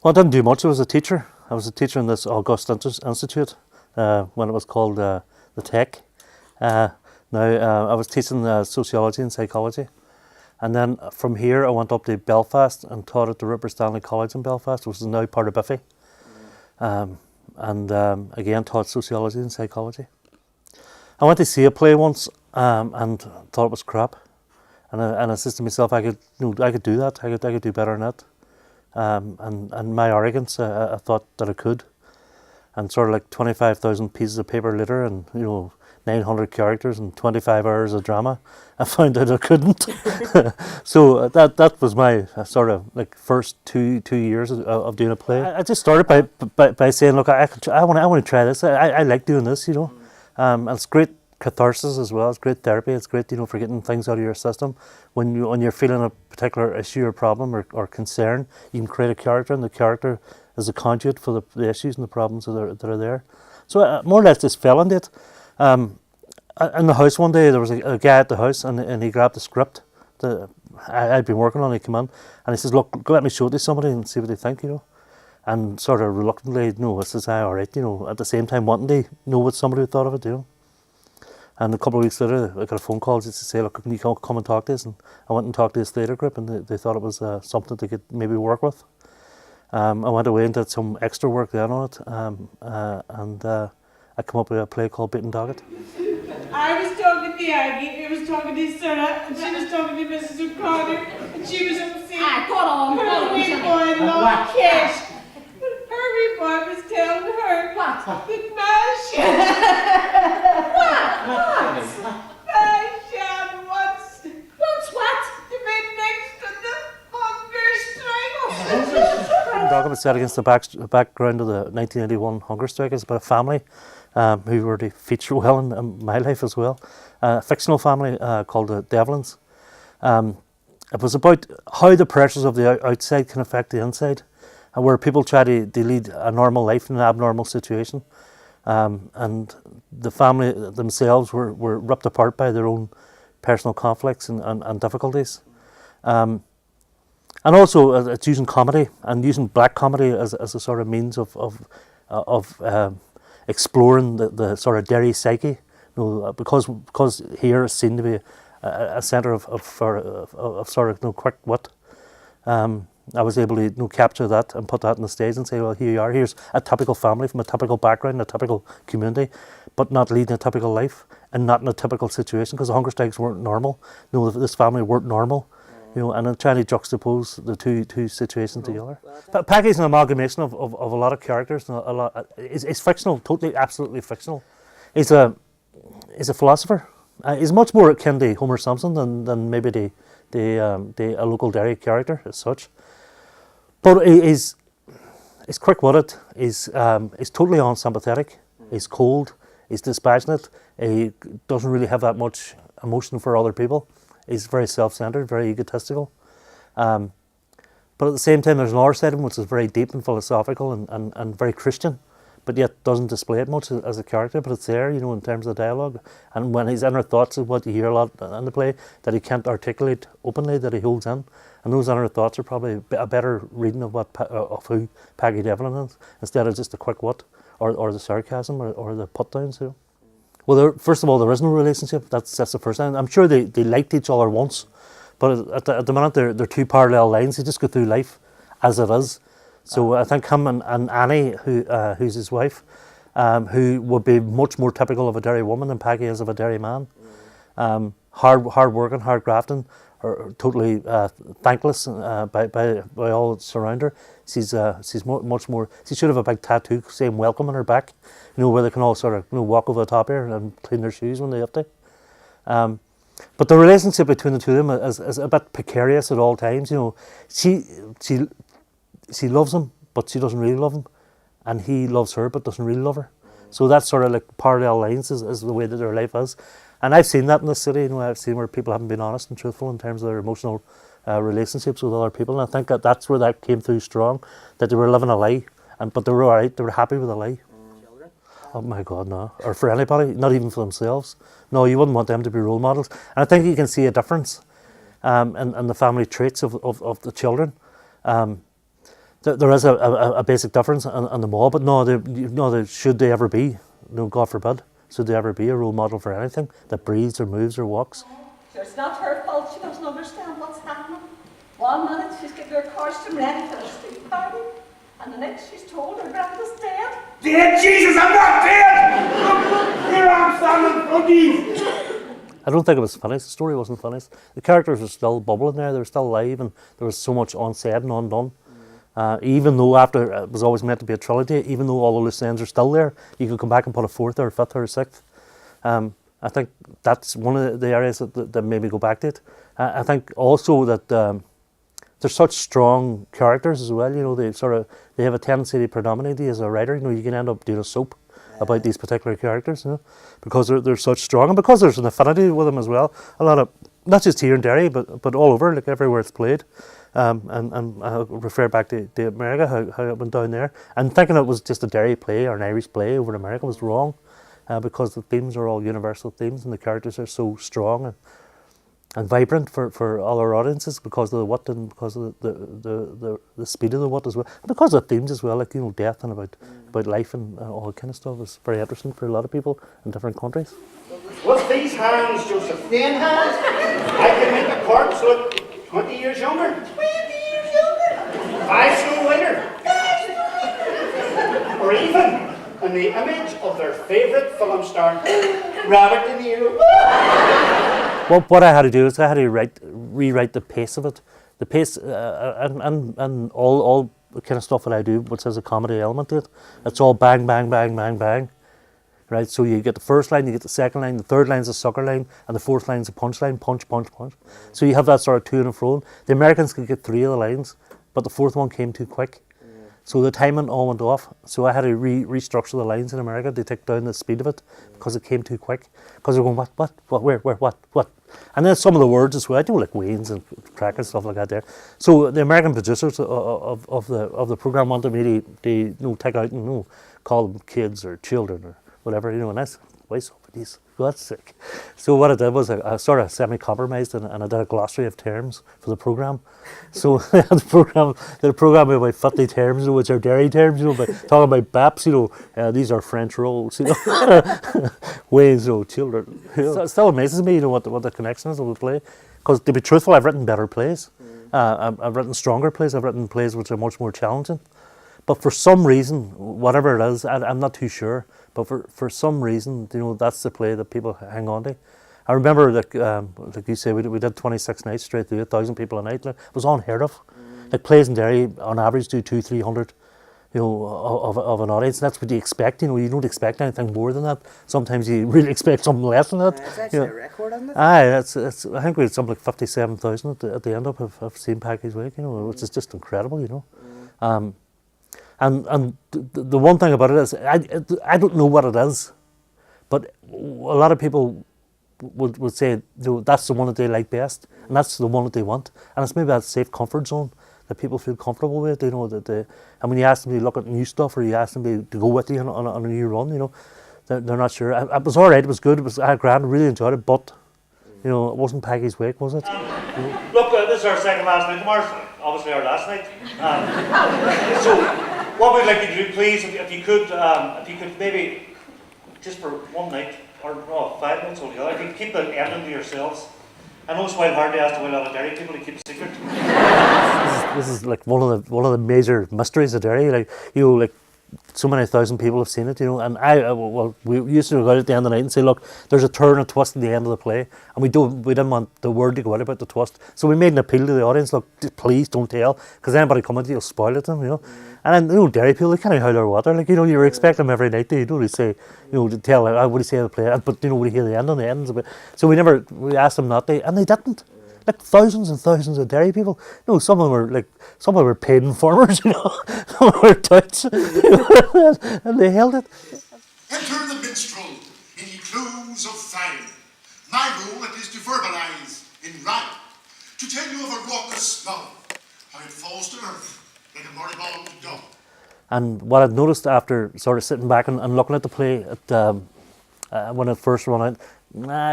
Well, I didn't do much. I was a teacher. I was a teacher in this August Institute when it was called the Tech. I was teaching sociology and psychology. And then from here, I went up to Belfast and taught at the Rupert Stanley College in Belfast, which is now part of Biffy. Again, taught sociology and psychology. I went to see a play once and thought it was crap. And I said to myself, I could do that. I could do better than that. And my arrogance, I thought that I could. And sort of like 25,000 pieces of paper later, and 900 characters and 25 hours of drama, I found out I couldn't. So that was my sort of like first two years of doing a play. I just started by saying, look, I want to try this. I like doing this, and it's great catharsis as well. It's great therapy. It's great, for getting things out of your system. When you're feeling a particular issue or problem or concern, you can create a character, and the character is a conduit for the issues and the problems that are there. So I more or less just fell into it. In the house one day, there was a guy at the house, and he grabbed the script that I'd been working on. He came in and he says, look, let me show it to somebody and see what they think, And sort of reluctantly, I says, all right, at the same time wanting to know what somebody thought of it, And a couple of weeks later, I got a phone call just to say, look, can you come and talk to us? And I went and talked to this theatre group, and they thought it was something they could maybe work with. I went away and did some extra work then on it, and I come up with a play called Beatin Docket. I was talking to Aggie, I was talking to Sarah, and she was talking to Mrs. O'Connor, and she was upset. Her wee boy loved Kish. Her wee boy was telling her that Masha wants what? To be next to the hunger strike. Docket was set against the background of the 1981 hunger strike. It's about a family who were to feature well in my life as well. A fictional family called the Devlins. It was about how the pressures of the outside can affect the inside, and where people try to lead a normal life in an abnormal situation. And the family themselves were ripped apart by their own personal conflicts and difficulties. And also it's using comedy, and using black comedy as a sort of means of exploring the sort of Derry psyche, because here is seen to be a centre of sort of quick wit. I was able to capture that and put that on the stage and say, well, here you are. Here's a typical family from a typical background, a typical community, but not leading a typical life and not in a typical situation, because the hunger strikes weren't normal. This family weren't normal. And I'm trying to juxtapose the two situations together. But Packie's an amalgamation of a lot of characters. And it's fictional, totally, absolutely fictional. He's a philosopher. He's much more akin to Homer Simpson than maybe a local Derry character as such. But he's quick-witted. He's totally unsympathetic. He's cold. He's dispassionate. He doesn't really have that much emotion for other people. He's very self-centered, very egotistical. But at the same time, there's another side of him which is very deep and philosophical and very Christian, but yet doesn't display it much as a character, but it's there, in terms of the dialogue. And when his inner thoughts is what you hear a lot in the play, that he can't articulate openly, that he holds in. And those inner thoughts are probably a better reading of who Packie Devlin is, instead of just the quick wit or the sarcasm or the put-downs. Well, first of all, there is no relationship. That's the first thing. I'm sure they liked each other once, but at the minute they're two parallel lines. They just go through life as it is. So I think him and Annie, who's his wife, who would be much more typical of a Derry woman than Packie is of a Derry man. Hard working, hard grafting, or totally thankless by all that surround her. She's much more. She should have a big tattoo saying "welcome" on her back, where they can all sort of walk over the top here and clean their shoes when they have to. But the relationship between the two of them is a bit precarious at all times. She loves him, but she doesn't really love him, and he loves her, but doesn't really love her. So that's sort of like parallel lines is the way that their life is. And I've seen that in the city. I've seen where people haven't been honest and truthful in terms of their emotional relationships with other people. And I think that's where that came through strong, that they were living a lie, but they were all right. They were happy with a lie. Oh my God, no. Or for anybody, not even for themselves. No, you wouldn't want them to be role models. And I think you can see a difference in the family traits of the children. there is a basic difference on them all, but should they ever be, God forbid, should they ever be a role model for anything that breathes or moves or walks? So it's not her fault she doesn't understand what's happening. 1 minute she's getting her costume ready for the street party, and the next she's told her grandpa's dead. Dead? Jesus, I'm not dead! Here I'm standing in front of you. I don't think it was finished. The story wasn't finished. The characters were still bubbling there. They were still alive, and there was so much unsaid and undone. Even though after it was always meant to be a trilogy, even though all the loose ends are still there, you could come back and put a fourth or a fifth or a sixth. I think that's one of the areas that made me go back to it. I think also that they're such strong characters as well. They have a tendency to predominate as a writer. You can end up doing a soap about these particular characters, because they're such strong, and because there's an affinity with them as well. A lot of, not just here in Derry, but all over, like everywhere it's played. And I refer back to America, how it went down there. And thinking it was just a Derry play or an Irish play over in America was wrong, because the themes are all universal themes, and the characters are so strong and vibrant for all our audiences because of the wit and because of the speed of the wit as well, and because of the themes as well, like death and about life and all that kind of stuff is very interesting for a lot of people in different countries. What's these hands, Joseph? Thin hands? I can make a corpse look 20 years younger. 20 years younger? 5 school later. 5 school later. Or even in the image of their favourite film star, Robert De Niro. Well, what I had to do is I had to rewrite the pace of it. The pace and all the kind of stuff that I do, which has a comedy element to it. It's all bang, bang, bang, bang, bang. Right, so you get the first line, you get the second line, the third line is a sucker line, and the fourth line is a punch line, punch, punch, punch. So you have that sort of to and fro. The Americans could get 3 of the lines, but the fourth one came too quick. So the timing all went off. So I had to restructure the lines in America to take down the speed of it because it came too quick. Because they're going, what, where, what? And then some of the words as well, I do like Wayne's and crack and stuff like that there. So the American producers of the program wanted me to take out and call them kids or children or whatever, and that's why somebody's God's sake. So what I did was I sort of semi-compromised and I did a glossary of terms for the program. So the program with about 50 terms, which are Derry terms, but talking about baps, these are French rolls, ways, children. It still amazes me, what the connection is of the play. Because to be truthful, I've written better plays. I've written stronger plays. I've written plays which are much more challenging. But for some reason, whatever it is, I'm not too sure. But for some reason, that's the play that people hang on to. I remember, like you say, we did 26 nights straight through, 1,000 people a night. It was unheard of. Like plays in Derry, on average, do 200-300, of an audience. And that's what you expect. You don't expect anything more than that. Sometimes you really expect something less than that. It's actually a record, isn't it? I think we had something like 57,000 at the end of St. Packie's Week, which is just incredible, And the one thing about it is, I don't know what it is, but a lot of people would say that's the one that they like best, and that's the one that they want, and it's maybe that safe comfort zone that people feel comfortable with. And when you ask them to look at new stuff or you ask them to go with you on a new run, they're not sure. It was all right. It was good. I had grand. I really enjoyed it, but it wasn't Packie's Wake, was it? Look, this is our second last night. Tomorrow's obviously our last night. So. What we'd like you to do, please, if you could maybe, just for one night, or 5 nights altogether, if you keep the ending to yourselves. I know it's quite hard to ask a lot of Derry people to keep a secret. This is like one of the major mysteries of Derry. Like so many thousand people have seen it, and we used to go out at the end of the night and say, look, there's a turn and twist at the end of the play, and we didn't want the word to go out about the twist, so we made an appeal to the audience, look, please don't tell, because anybody coming to you will spoil it to them, And then, Derry people, they kind of howl their water, like, you were expecting them every night, to say, to tell, what do you say of the play, but, what do you hear the end on the ends of it, so we asked them not to, and they didn't. Like thousands and thousands of Derry people. Some of them were paid informers, some of them were touts, and they held it. Enter the minstrel in clues of fire. My role it is to verbalise in rhyme, to tell you of a raucous love, how it falls to earth like a moribund dove. And what I'd noticed after sort of sitting back and looking at the play when it first ran out,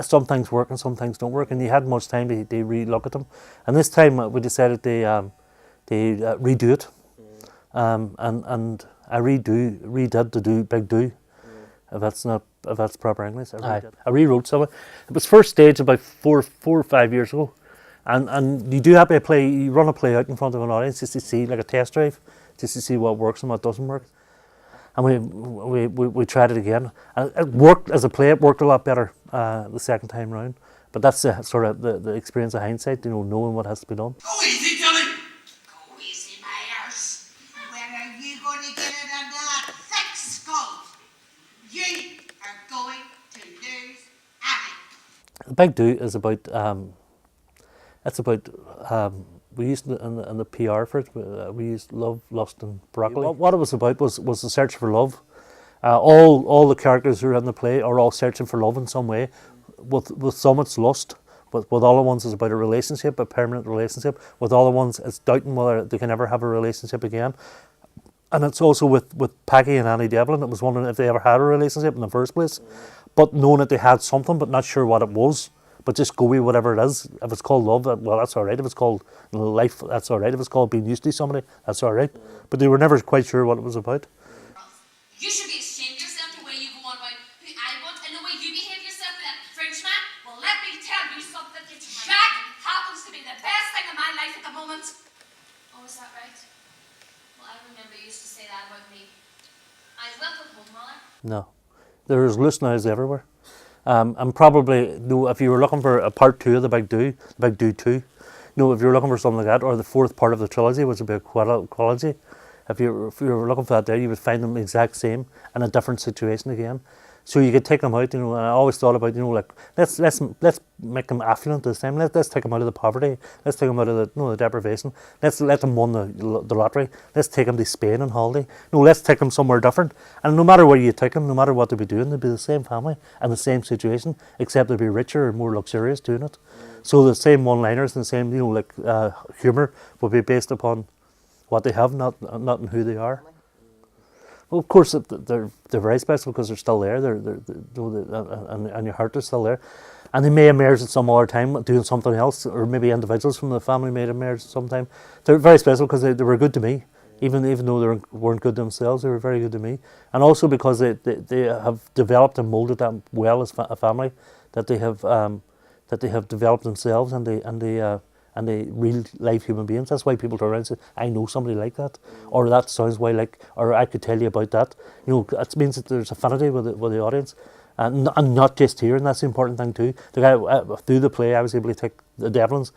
some things work and some things don't work, and you hadn't much time to re-look at them. And this time we decided to redo it. and I redid to do Big Do, if that's proper English. I rewrote some of it. It was first staged about four or 5 years ago, and you do have to play. You run a play out in front of an audience just to see, like a test drive, just to see what works and what doesn't work. And we tried it again, and it worked as a play. It worked a lot better the second time round. But that's sort of the experience of hindsight, knowing what has to be done. Go easy, Johnny. Go easy, my arse. When are you going to get it under that thick skull? You are going to lose Annie. The Big Do is about, we used in the PR for it, we used love, lust and broccoli. What it was about was the search for love. All the characters who are in the play are all searching for love in some way. With some it's lust, with other ones it's about a relationship, a permanent relationship. With other ones it's doubting whether they can ever have a relationship again. And it's also with Packie and Annie Devlin, it was wondering if they ever had a relationship in the first place, but knowing that they had something but not sure what it was, but just go with whatever it is. If it's called love, well, that's all right. If it's called life, that's all right. If it's called being used to somebody, that's all right. But they were never quite sure what it was about. You should be ashamed of yourself the way you go on about who I want and the way you behave yourself with that Frenchman. Well, let me tell you something. Jack happens to be the best thing in my life at the moment. Oh, is that right? Well, I remember you used to say that about me. I was welcome home, Mother. No. There's loose knives everywhere. And probably, if you were looking for a part 2 of the Big Do 2, if you were looking for something like that, or the 4th part of the trilogy, which would be a quadrilogy, if you were looking for that there, you would find them the exact same in a different situation again. So you could take them out, and I always thought about, like, let's make them affluent this time. Let's take them out of the poverty. Let's take them out of the deprivation. Let's let them win the lottery. Let's take them to Spain on holiday. Let's take them somewhere different. And no matter where you take them, no matter what they'd be doing, they'd be the same family and the same situation, except they'd be richer or more luxurious doing it. So the same one-liners and the same, humour would be based upon what they have, not on who they are. Well, of course, they're very special because they're still there. And your heart is still there, and they may emerge at some other time doing something else, or maybe individuals from the family may emerge sometime. They're very special because they were good to me, even though they weren't good themselves. They were very good to me, and also because they have developed and molded them well as a family, that they have developed themselves and they real life human beings. That's why people turn around and say, I know somebody like that, or that sounds why like, or I could tell you about that. It means that there's affinity with the audience, and not just here, and that's the important thing too. Through the play, I was able to take the Devlins,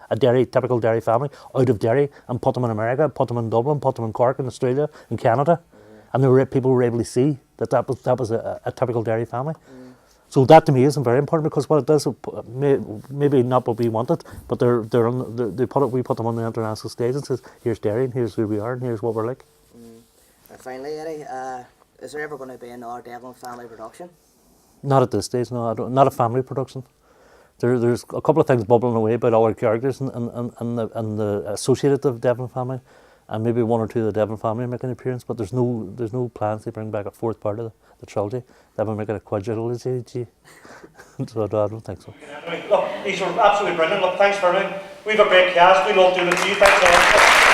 typical Derry family, out of Derry and put them in America, put them in Dublin, put them in Cork, in Australia, in Canada, and people were able to see that was a typical Derry family. So that to me isn't very important, because what it does, maybe not what we wanted, but we put them on the international stage and says, here's Derry, and here's who we are, and here's what we're like. And finally, Eddie, is there ever going to be another Devlin family production? Not at this stage, no. Not a family production. There's a couple of things bubbling away about all our characters and the associated of Devlin family, and maybe one or two of the Devlin family make an appearance, but there's no plans to bring back a 4th part of the trilogy. They will make it a quadrilogy. So I don't think so. Look, these were absolutely brilliant. Look, thanks for everything. We've a great cast. We love doing it to you. Thanks a lot.